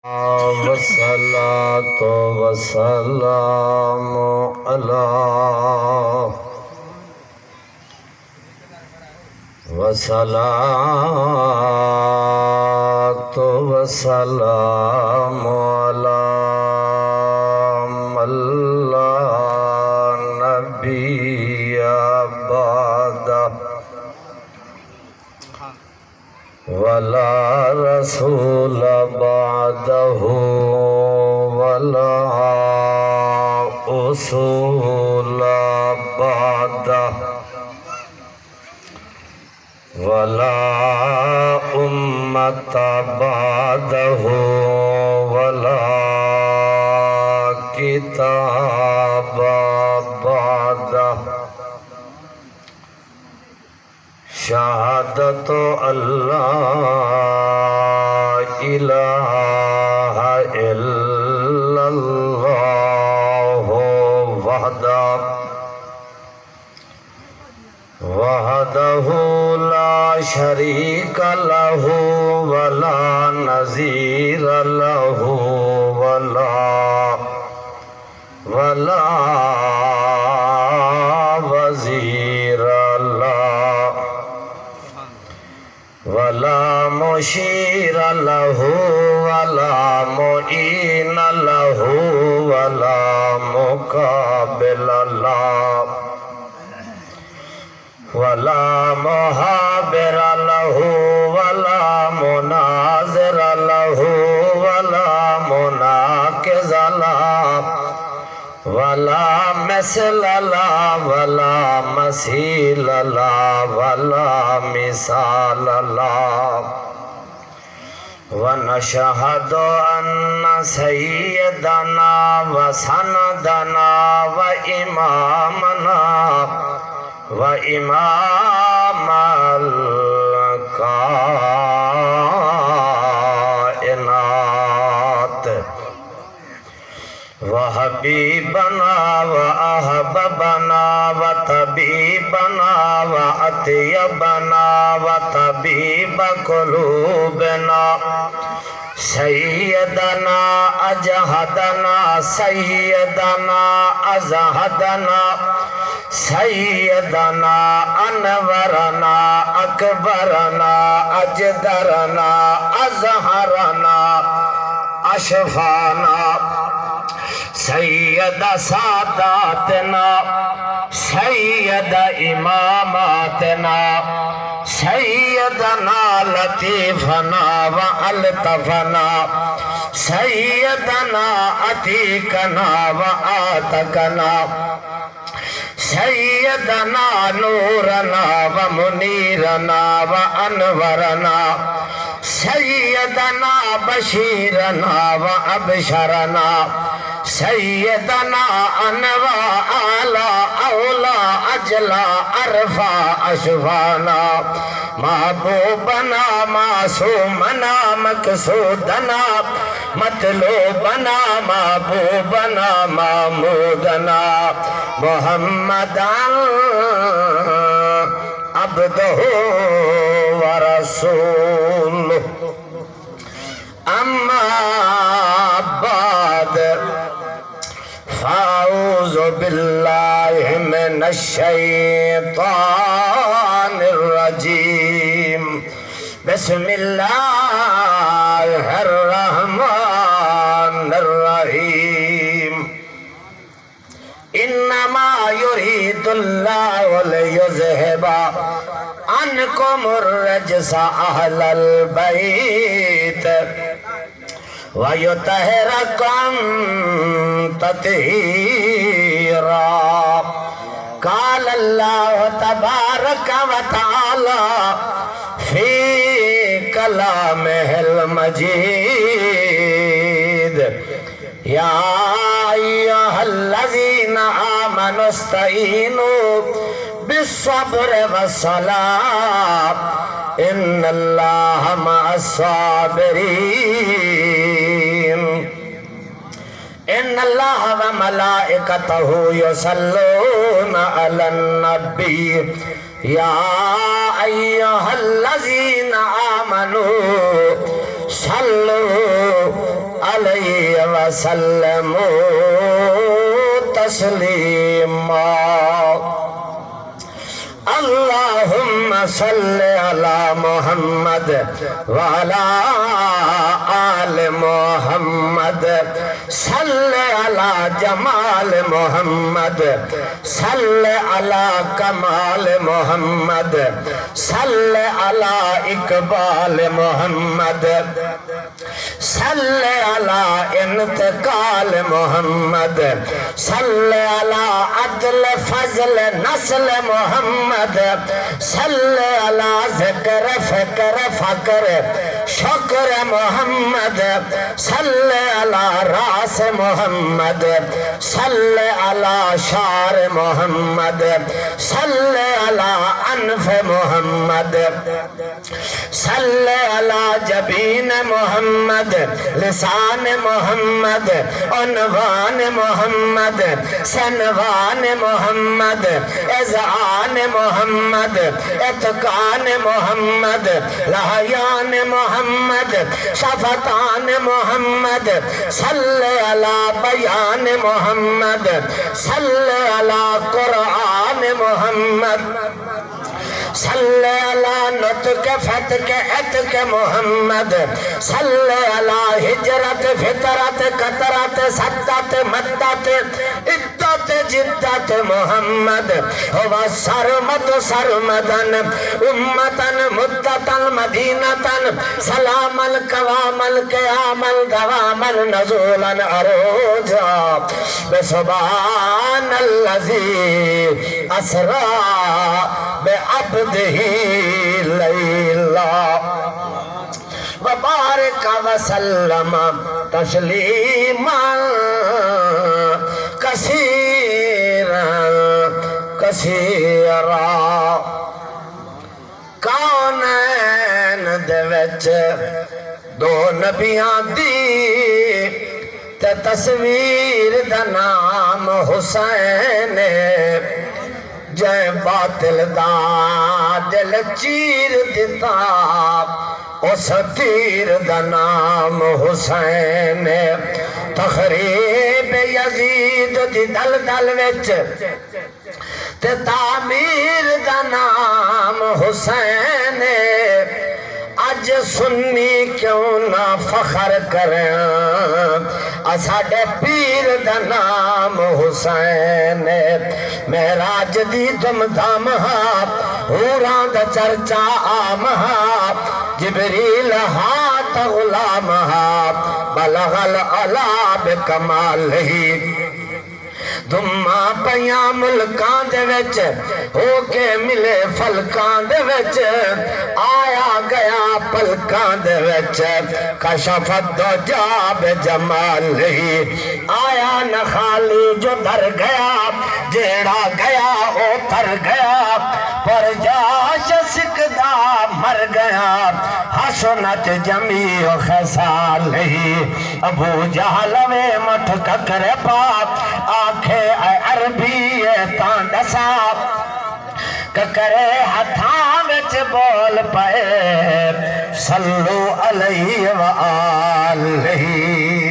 वस्सलातु वस्सलामु अला वस्सलातु वस्सलामु अला मल्ला नबिय्या बअदा वला रसूल बअदहु वला उसूल बअदहु वला उम्मत बअदहु वला किताब बअदहु शहादत अल्लाह इलाहा इल्लल्लाह वहदहु ला शरीक लहु वला नज़ीर लहु वला वज़ीर लहु वला मुशीर लहु वला मुईन लहु वला मुकाबिल लहु वला मुहाबिर लहु वला मुनाज़िर लहु वला मुनाकिज़ लहु वला मिसल लहु वला मसील लहु वला मिसाल लहु वनशहदु अन्न सय्यदना व सनदना व इमामना व इमामल कायनात व हबीबना व अहबबना व तबीबना व अत्यबना व तबीब कुलूबना सय्यदना अजहदना सय्यदना अजहदना सय्यदना अनवरना अकबरना अजदरना अजहरना अशफाना सय्यद सादातना सय्यद इमामातना सय्यदना लतीफना व अल्तफना सय्यदना अतीकना व आतकना सय्यदना नूरना व मुनीरना व अनवरना सय्यदना बशीरना व अबशरना सय्यदना अनवा आला औला अजला अरफा अशफाना महबूबना मासूमना मकसूदना मतलूबना महबूबना महमूदना मुहम्मदन अब्दुहु व रसूलुहु अम्मा बाद फ़अऊज़ु बिल्लाहि मिनश शैतानिर रजीम बिस्मिल्लाहिर रहमानिर रहीम इन्नमा युरीदुल्लाहु लियुज़हिबा अन्कुमुर रजसा अहलल बैत वयुतहिरकुम तत्हीरा क़ाल अल्लाहु तबारक व तआला फ़ी कलामिहिल मजीद या अय्युहल्लज़ीना आमनु इस्तईनु बिस्सब्र वस्सलाह इन्नल्लाहा मअस्साबिरीन इन्नल्लाहा व मलाइकतहु युसल्लूना अलन नबी या अय्युहल्लज़ीना आमनु सल्लु अलैहि वसल्लमू तस्लीमा। अल्लाहुम्मा सल्ले अला मुहम्मद व अला आले मुहम्मद, सल्ले अला जमाल मुहम्मद, सल्ले अला कमाल मुहम्मद, सल्ले अला इकबाल मुहम्मद, सल्ले अला इंतकाल मुहम्मद, सल्ले अला अदल फजल नस्ल मुहम्मद, सल्ले अला ज़िक्र फ़िक्र फ़क्र शुक्र मुहम्मद, सल्ले अला रास मुहम्मद, सल्ले अला शार मुहम्मद, सल्ले अला अनफ मुहम्मद, सल्ले अला जबीन मुहम्मद, लिसान मुहम्मद, उन्वान मुहम्मद, सनवान मुहम्मद, इज़आन मुहम्मद, इत्कान मुहम्मद, लहयान मुहम्मद, शफतान मुहम्मद, सल्ले अला बयान मुहम्मद, सल्ले अला कुरआन मुहम्मद, सल्ले अला नुत्क फतक अतक मुहम्मद, सल्ले अला हिजरत फितरत कतरत सत्तत मद्दत इद्दत जिद्दत मुहम्मद, हुवा सरमद सरमदन उम्मतन मुद्दतन मदीनतन सलामल कवामल क़यामल दवामल नज़ूलन अरोजा बिसुब्हानल्लज़ी असरा बेअब्दिही लैला व बारक व सल्लम तस्लीमान कसीरन कसीरा। कौनैन दे विच दो नबियां दी ते तस्वीर दा नाम हुसैन, जै बातिल दा दिल चीर दिता उस तीर दा नाम हुसैन। तखरीब यजीद दी दल दल विच ते तामीर दा नाम हुसैन। अज सुन्नी क्यों ना फखर करें, साडे पीर दा नाम हुसैन। मेराज दी धूमधाम हा, हूरां दा चर्चा आम हा, जिबरील हाथ गुलाम हा, बलगल अला बिकमालिही। धुम्मा पया मुल्कां दे विच होके मिले फलकां दे विच, आया गया पलकां दे विच कशफत दुजा बिजमालिही। आया न खाली जो दर गया, जेड़ा गया ओ तर गया, पर जाश सिकदा मर गया, हसनत जमी खसालिही। अबू जहल वे मठ ककरे पाप आखे अरबी तां दसा, ककरे हथां विच बोल पे सल्लू अलैहि व आलिही।